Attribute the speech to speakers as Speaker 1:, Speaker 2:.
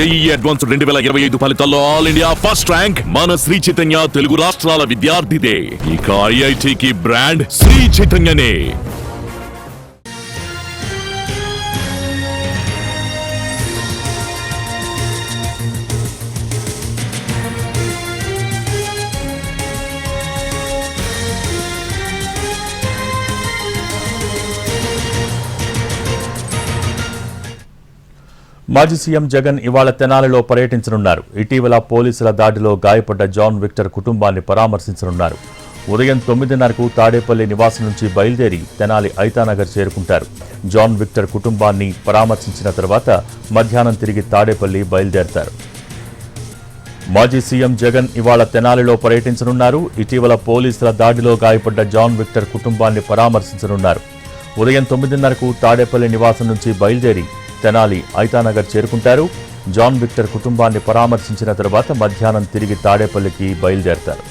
Speaker 1: JEE advance 2025 ఫలితాల్లో all India first rank మన శ్రీ చైతన్య తెలుగు రాష్ట్రాల విద్యార్థిదే. ఇక ఐఐటికి బ్రాండ్ శ్రీ చైతన్యనే.
Speaker 2: మాజీ సీఎం జగన్ ఇవాళ తెనాలిలో పర్యటించనున్నారు. ఇటీవల పోలీసుల దాడిలో గాయపడ్డ జాన్ విక్టర్ కుటుంబాన్ని పరామర్శించనున్నారు. ఉదయం 9:30కు తాడేపల్లి నివాసం నుంచి బయలుదేరి తెనాలి ఐతానగర్ చేరుకుంటారు. జాన్ విక్టర్ కుటుంబాన్ని పరామర్శించిన తర్వాత మధ్యాహ్నం తిరిగి తాడేపల్లి బయలుదేరతారు. మాజీ సీఎం జగన్ ఇవాళ తెనాలిలో పర్యటించనున్నారు. ఇటీవల పోలీసుల దాడిలో గాయపడ్డ జాన్ విక్టర్ కుటుంబాన్ని పరామర్శించనున్నారు. ఉదయం 9:30కు తాడేపల్లి నివాసం నుంచి బయలుదేరి తెనాలి ఐతానగర్ చేరుకుంటారు. జాన్ విక్టర్ కుటుంబాన్ని పరామర్శించిన తర్వాత మధ్యాహ్నం తిరిగి తాడేపల్లికి బయలుదేరతారు.